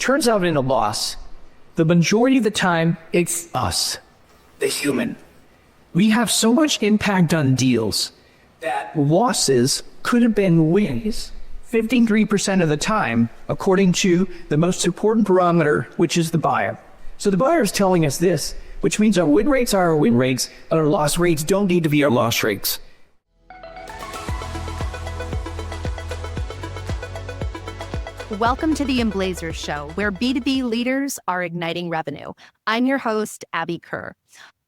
turns out in a loss, the majority of the time, it's us, the human. We have so much impact on deals that losses could have been wins 53% of the time, according to the most important barometer, which is the buyer. So the buyer is telling us this, which means our win rates are our win rates, and our loss rates don't need to be our loss rates. Welcome to the Emblazers show, where B2B leaders are igniting revenue. I'm your host, Abby Kerr.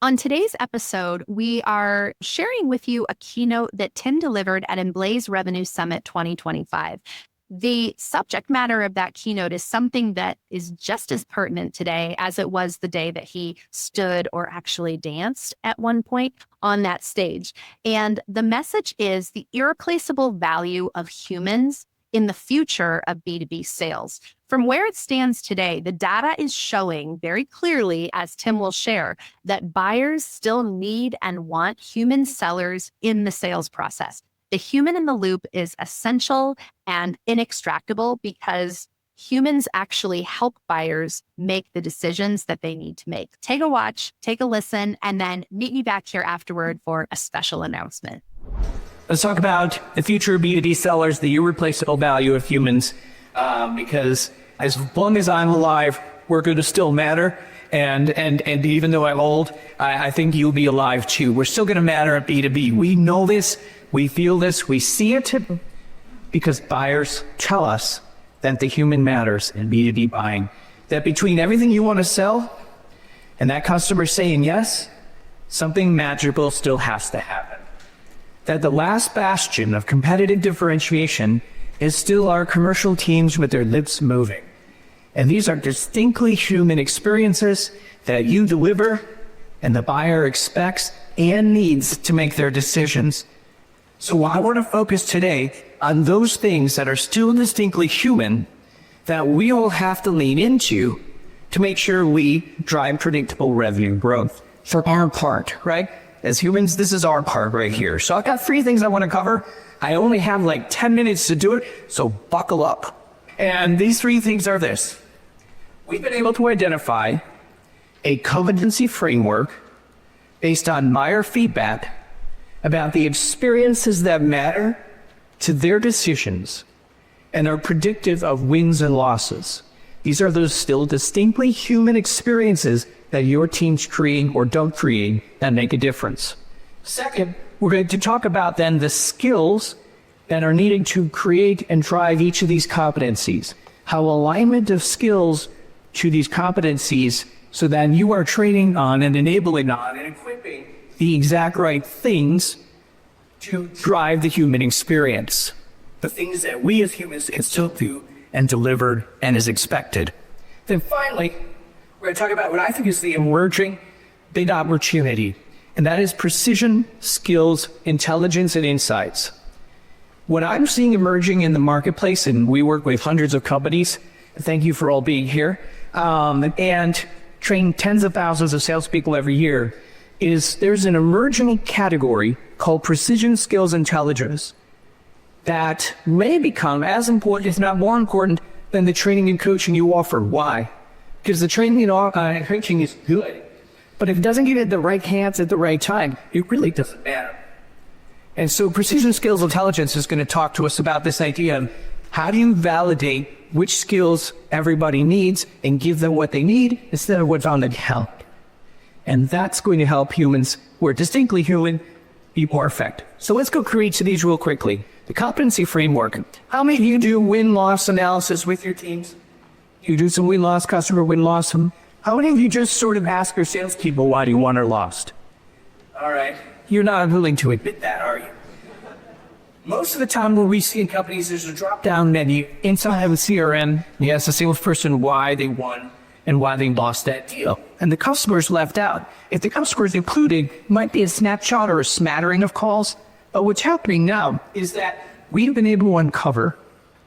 On today's episode, we are sharing with you a keynote that Tim delivered at Emblaze Revenue Summit 2025. The subject matter of that keynote is something that is just as pertinent today as it was the day that he stood or actually danced at one point on that stage. And the message is the irreplaceable value of humans in the future of B2B sales. From where it stands today, the data is showing very clearly, as Tim will share, that buyers still need and want human sellers in the sales process. The human in the loop is essential and inextractable because humans actually help buyers make the decisions that they need to make. Take a watch, take a listen, and then meet me back here afterward for a special announcement. Let's talk about the future of B2B sellers, the irreplaceable value of humans, because as long as I'm alive, we're going to still matter. And even though I'm old, I think you'll be alive too. We're still going to matter at B2B. We know this, we feel this, we see it, because buyers tell us that the human matters in B2B buying. That between everything you want to sell and that customer saying yes, something magical still has to happen. That the last bastion of competitive differentiation is still our commercial teams with their lips moving. And these are distinctly human experiences that you deliver and the buyer expects and needs to make their decisions. So I want to focus today on those things that are still distinctly human that we all have to lean into to make sure we drive predictable revenue growth. For our part, right? As humans, this is our part right here. So I've got 3 things I want to cover. I only have like 10 minutes to do it, so buckle up. And these 3 things are this. We've been able to identify a competency framework based on buyer feedback about the experiences that matter to their decisions and are predictive of wins and losses. These are those still distinctly human experiences that your teams create or don't create that make a difference. Second, we're going to talk about then the skills that are needed to create and drive each of these competencies. How alignment of skills to these competencies so that you are training on and enabling on and equipping the exact right things to drive the human experience. The things that we as humans can still do and deliver and is expected. Then finally, we're going to talk about what I think is the emerging big opportunity, and that is precision, skills, intelligence, and insights. What I'm seeing emerging in the marketplace, and we work with hundreds of companies, thank you for all being here, and train tens of thousands of salespeople every year, is there's an emerging category called precision skills intelligence that may become as important, if not more important, than the training and coaching you offer. Why? Because the training and coaching is good, but if it doesn't get in the right hands at the right time, it really doesn't matter. And so precision skills intelligence is going to talk to us about this idea of how do you validate which skills everybody needs and give them what they need instead of what's on the calendar. And that's going to help humans who are distinctly human be more effective. So let's go through each of these real quickly. The competency framework. How many of you do win-loss analysis with your teams? You do some win-loss, customer win-loss. How many of you just sort of ask your salespeople why you won or lost? All right. You're not willing to admit that, are you? Most of the time when we see in companies, there's a drop-down menu inside of the CRM. You ask the salesperson why they won and why they lost that deal. And the customer's left out. If the customer's included, it might be a snapshot or a smattering of calls. But what's happening now is that we've been able to uncover,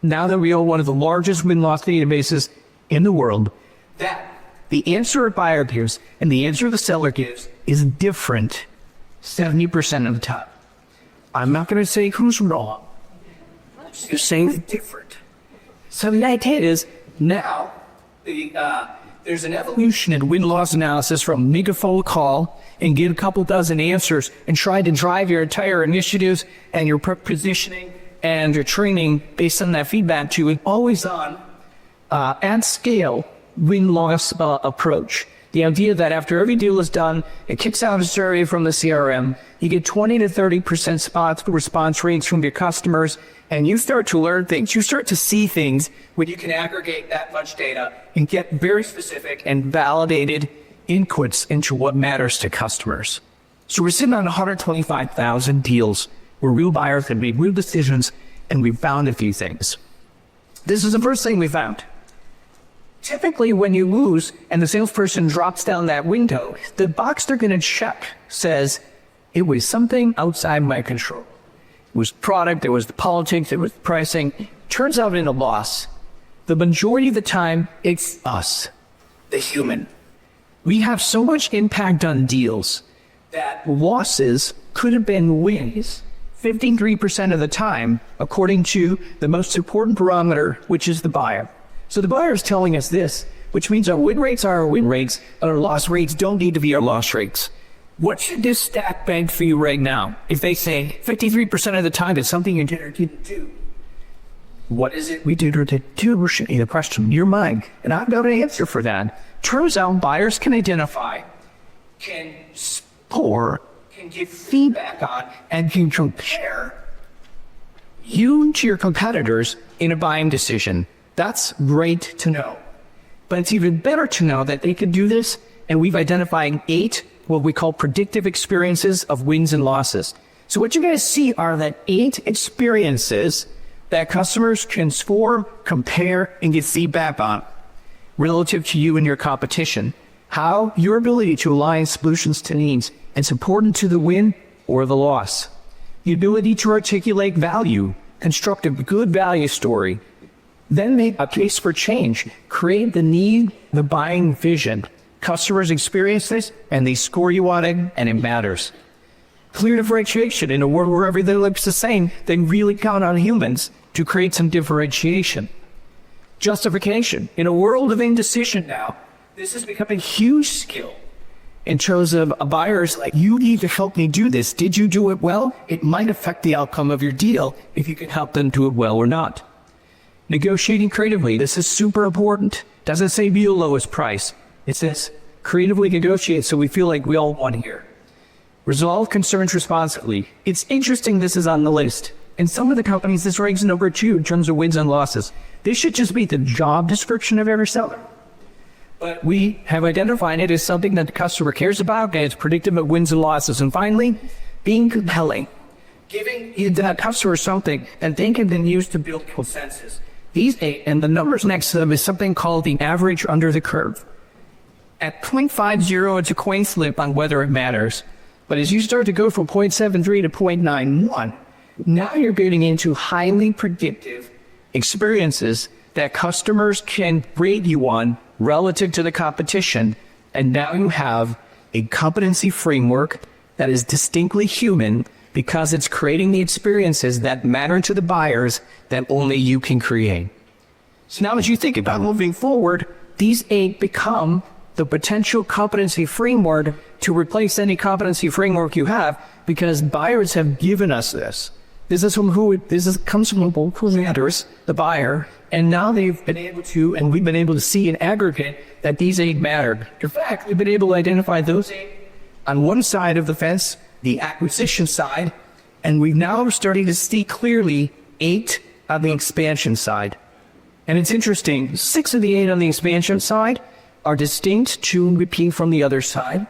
now that we own one of the largest win-loss databases in the world, that the answer a buyer gives and the answer the seller gives is different 70% of the time. I'm not going to say who's wrong. I'm just saying it's different. So the idea is now There's an evolution in win-loss analysis from make a phone call and get a couple dozen answers and try to drive your entire initiatives and your positioning and your training based on that feedback to an always-on, at scale, win-loss approach. The idea that after every deal is done, it kicks out a survey from the CRM, you get 20 to 30% response rates from your customers, and you start to learn things. You start to see things when you can aggregate that much data and get very specific and validated inputs into what matters to customers. So we're sitting on 125,000 deals where real buyers can make real decisions, and we found a few things. This is the first thing we found. Typically, when you lose and the salesperson drops down that window, the box they're going to check says, it was something outside my control. It was product, it was the politics, it was the pricing. Turns out in a loss, the majority of the time, it's us, the human. We have so much impact on deals that losses could have been wins 53% of the time, according to the most important parameter, which is the buyer. So the buyer is telling us this, which means our win rates are our win rates, and our loss rates don't need to be our loss rates. What should this stack bank for you right now? If they say 53% of the time it's something you did or didn't do, what is it we did or didn't do? We're shooting the question in your mind, and I've got an answer for that. Turns out buyers can identify, can score, can give feedback on, and can compare you to your competitors in a buying decision. That's great to know. But it's even better to know that they can do this, and we've identified 8 what we call predictive experiences of wins and losses. So what you guys see are that 8 experiences that customers can score, compare, and get feedback on relative to you and your competition. How your ability to align solutions to needs is important to the win or the loss. The ability to articulate value, construct a good value story, then make a case for change, create the need, the buying vision. Customers experience this, and they score you on it, and it matters. Clear differentiation. In a world where everything looks the same, they really count on humans to create some differentiation. Justification. In a world of indecision now, this has become a huge skill in terms of buyers like, you need to help me do this. Did you do it well? It might affect the outcome of your deal if you can help them do it well or not. Negotiating creatively. This is super important. Doesn't say be the lowest price. It says creatively negotiate so we feel like we all won here. Resolve concerns responsibly. It's interesting this is on the list. In some of the companies, this ranks number 2 in terms of wins and losses. This should just be the job description of every seller. But we have identified it as something that the customer cares about, and it's predictive of wins and losses. And finally, being compelling. Giving that customer something that they can then use to build consensus. These 8, and the numbers next to them, is something called the average under the curve. At 0.50, it's a coin flip on whether it matters. But as you start to go from 0.73 to 0.91, now you're getting into highly predictive experiences that customers can rate you on relative to the competition. And now you have a competency framework that is distinctly human, because it's creating the experiences that matter to the buyers that only you can create. So now as you think about moving forward, these 8 become the potential competency framework to replace any competency framework you have, because buyers have given us this. This comes from who matters, the buyer, and now they've been able to, and we've been able to see in aggregate that these 8 matter. In fact, we've been able to identify those 8 on one side of the fence, the acquisition side, and we've now starting to see clearly 8 on the expansion side. And it's interesting, 6 of the 8 on the expansion side are distinct to repeat from the other side.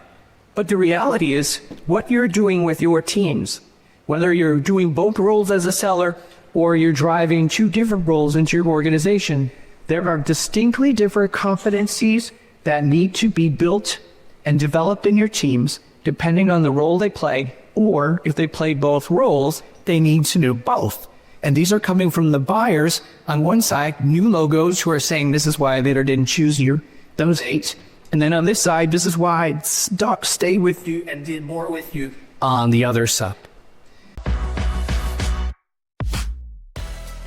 But the reality is, what you're doing with your teams, whether you're doing both roles as a seller or you're driving 2 different roles into your organization, there are distinctly different competencies that need to be built and developed in your teams, depending on the role they play, or if they play both roles, they need to know both. And these are coming from the buyers on one side, new logos who are saying, this is why I later didn't choose you, those 8. And then on this side, this is why I stayed with you and did more with you on the other side.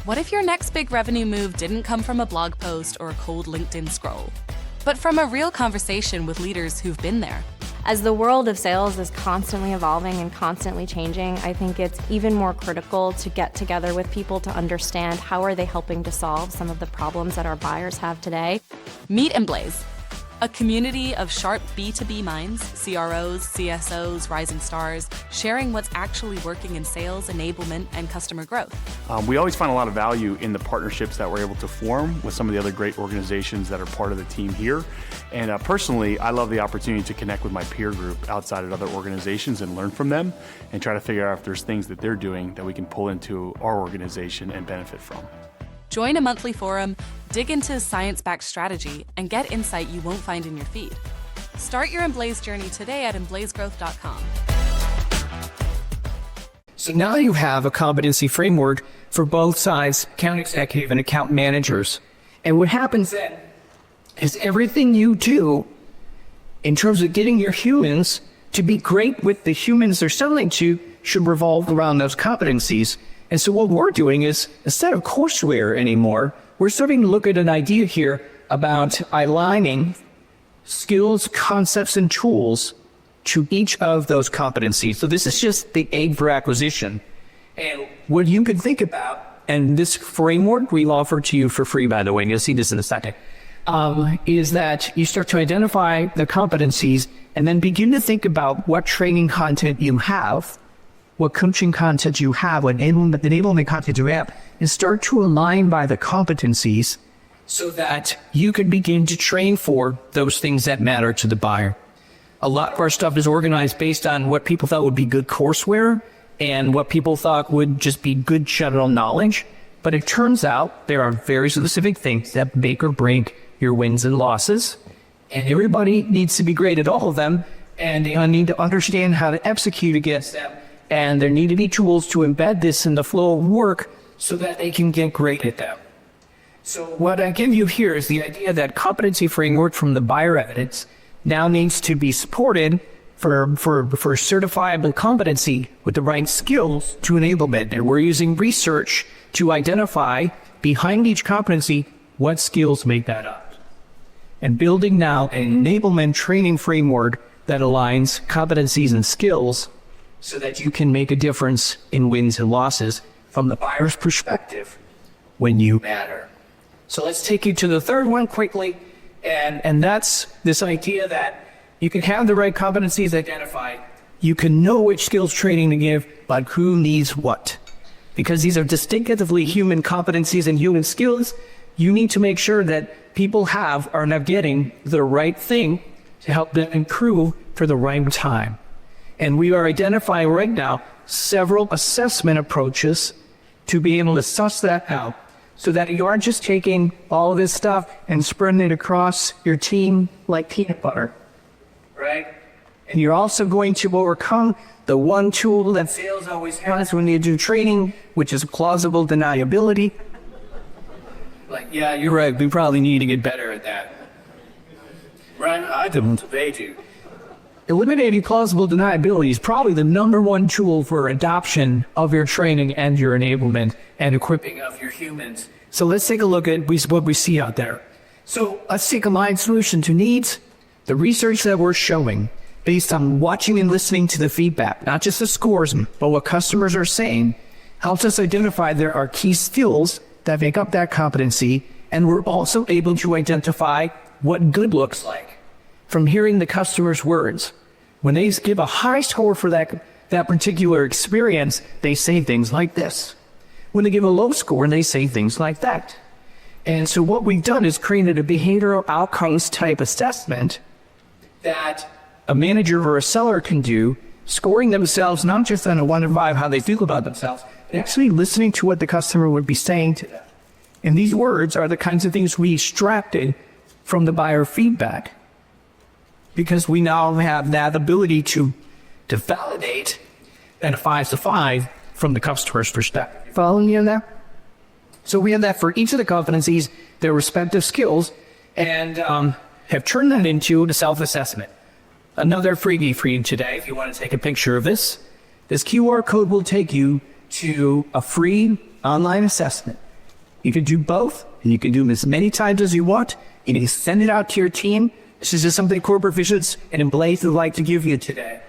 What if your next big revenue move didn't come from a blog post or a cold LinkedIn scroll, but from a real conversation with leaders who've been there? As the world of sales is constantly evolving and constantly changing, I think it's even more critical to get together with people to understand how are they helping to solve some of the problems that our buyers have today. Meet Emblaze, a community of sharp B2B minds, CROs, CSOs, rising stars, sharing what's actually working in sales, enablement, and customer growth. We always find a lot of value in the partnerships that we're able to form with some of the other great organizations that are part of the team here. And personally, I love the opportunity to connect with my peer group outside of other organizations and learn from them and try to figure out if there's things that they're doing that we can pull into our organization and benefit from. Join a monthly forum, dig into science-backed strategy, and get insight you won't find in your feed. Start your Emblaze journey today at emblazegrowth.com. So now you have a competency framework for both sides, account executive and account managers. And what happens then is everything you do in terms of getting your humans to be great with the humans they're selling to should revolve around those competencies. And so what we're doing is, instead of courseware anymore, we're starting to look at an idea here about aligning skills, concepts, and tools to each of those competencies. So this is just the aid for acquisition. And what you can think about, and this framework we'll offer to you for free, by the way, and you'll see this in a second, is that you start to identify the competencies and then begin to think about what training content you have, what coaching content you have, what enablement content you have, and start to align by the competencies so that you can begin to train for those things that matter to the buyer. A lot of our stuff is organized based on what people thought would be good courseware and what people thought would just be good general knowledge. But it turns out there are very specific things that make or break your wins and losses. And everybody needs to be great at all of them. And they need to understand how to execute against them. And there need to be tools to embed this in the flow of work so that they can get great at them. So what I give you here is the idea that competency framework from the buyer evidence now needs to be supported for certifiable competency with the right skills to enablement. And we're using research to identify behind each competency what skills make that up. And building now an enablement training framework that aligns competencies and skills so that you can make a difference in wins and losses from the buyer's perspective when you matter. So let's take you to the third one quickly, and that's this idea that you can have the right competencies identified, you can know which skills training to give, but who needs what. Because these are distinctively human competencies and human skills, you need to make sure that people are now getting the right thing to help them improve for the right time. And we are identifying right now several assessment approaches to be able to suss that out so that you aren't just taking all of this stuff and spreading it across your team like peanut butter, right? And you're also going to overcome the one tool that sales always has when you do training, which is plausible deniability. Like, yeah, you're right, we probably need to get better at that. Right? I don't debate you. Eliminating plausible deniability is probably the #1 tool for adoption of your training and your enablement and equipping of your humans. So let's take a look at what we see out there. So let's take a line solution to needs. The research that we're showing, based on watching and listening to the feedback, not just the scores, but what customers are saying, helps us identify there are key skills that make up that competency, and we're also able to identify what good looks like from hearing the customer's words. When they give a high score for that particular experience, they say things like this. When they give a low score, they say things like that. And so what we've done is created a behavioral outcomes type assessment that a manager or a seller can do, scoring themselves not just on a 1 to 5 how they feel about themselves, but actually listening to what the customer would be saying to them. And these words are the kinds of things we extracted from the buyer feedback, because we now have that ability to validate that a 5 to 5 from the customer's perspective. Following me on that? So we have that for each of the competencies, their respective skills, and have turned that into a self-assessment. Another freebie for you today, if you want to take a picture of this. This QR code will take you to a free online assessment You can do both, and you can do them as many times as you want. You can send it out to your team. This is just something Corporate Visions and Emblaze would like to give you today.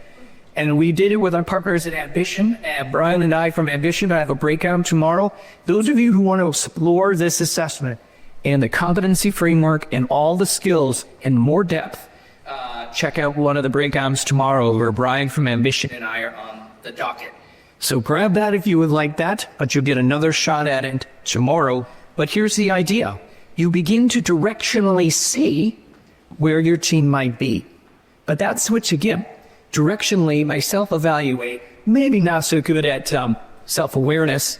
And we did it with our partners at Ambition. And Brian and I from Ambition, I have a breakout tomorrow. Those of you who want to explore this assessment and the competency framework and all the skills in more depth, check out one of the breakouts tomorrow where Brian from Ambition and I are on the docket. So grab that if you would like that, but you'll get another shot at it tomorrow. But here's the idea. You begin to directionally see where your team might be. But that's what you get. Directionally, I self-evaluate, maybe not so good at self-awareness,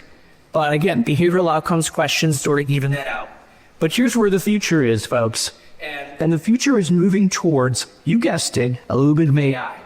but again, behavioral outcomes questions sort of even that out. But here's where the future is, folks. And the future is moving towards, you guessed it, a little bit of AI.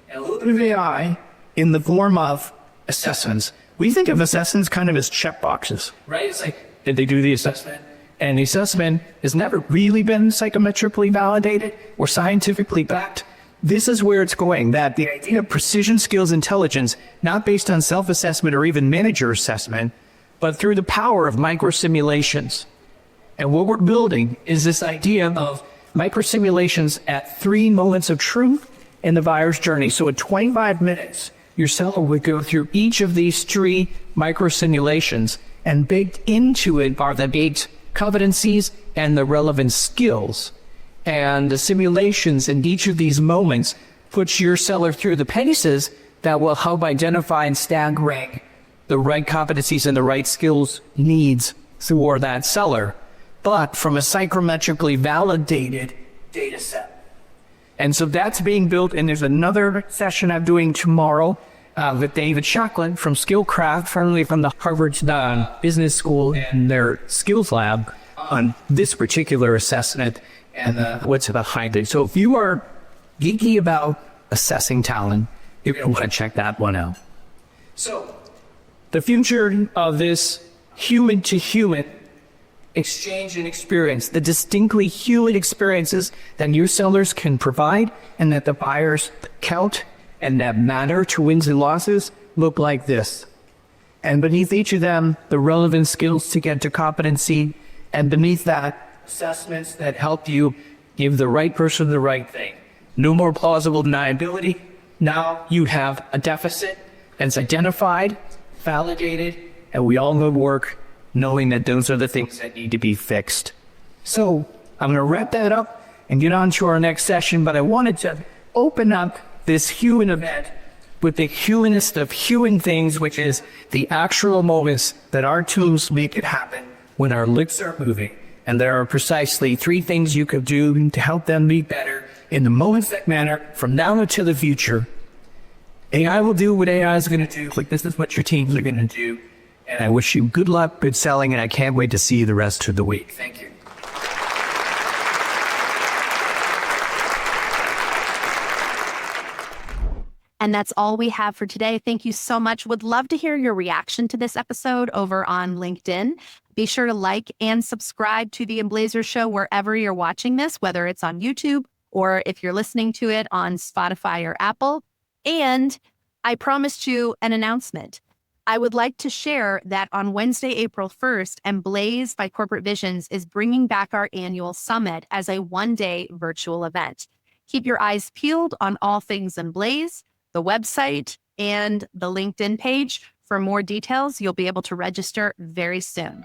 And a little bit of AI in the form of assessments. We think of assessments kind of as checkboxes, right? It's like, did they do the assessment? And the assessment has never really been psychometrically validated or scientifically backed. This is where it's going, that the idea of precision skills intelligence, not based on self-assessment or even manager assessment, but through the power of micro-simulations. And what we're building is this idea of micro-simulations at 3 moments of truth in the buyer's journey. So in 25 minutes, your seller would go through each of these 3 micro-simulations, and baked into it are the baked competencies and the relevant skills. And the simulations in each of these moments puts your seller through the paces that will help identify and stack rank the right competencies and the right skills needs for that seller, but from a psychometrically validated data set. And so that's being built, and there's another session I'm doing tomorrow with David Shacklin from Skillcraft, formerly from the Harvard Business School and their skills lab on this particular assessment and what's behind it. So if you are geeky about assessing talent, you're going to want to check that one out. So the future of this human-to-human exchange and experience, the distinctly human experiences that your sellers can provide and that the buyers count and that matter to wins and losses, look like this. And beneath each of them, the relevant skills to get to competency, and beneath that, assessments that help you give the right person the right thing. No more plausible deniability. Now you have a deficit that's identified, validated, and we all go to work knowing that those are the things that need to be fixed. So I'm going to wrap that up and get on to our next session, but I wanted to open up this human event with the humanest of human things, which is the actual moments that our tools make it happen when our lips are moving. And there are precisely 3 things you could do to help them be better in the moments that matter from now into the future. AI will do what AI is going to do. Like, this is what your teams are going to do. And I wish you good luck, good selling, and I can't wait to see you the rest of the week. Thank you. And that's all we have for today. Thank you so much. Would love to hear your reaction to this episode over on LinkedIn. Be sure to like and subscribe to the Emblazers Show wherever you're watching this, whether it's on YouTube or if you're listening to it on Spotify or Apple. And I promised you an announcement. I would like to share that on Wednesday, April 1st, Emblaze by Corporate Visions is bringing back our annual summit as a one-day virtual event. Keep your eyes peeled on all things Emblaze, the website, and the LinkedIn page. For more details, you'll be able to register very soon.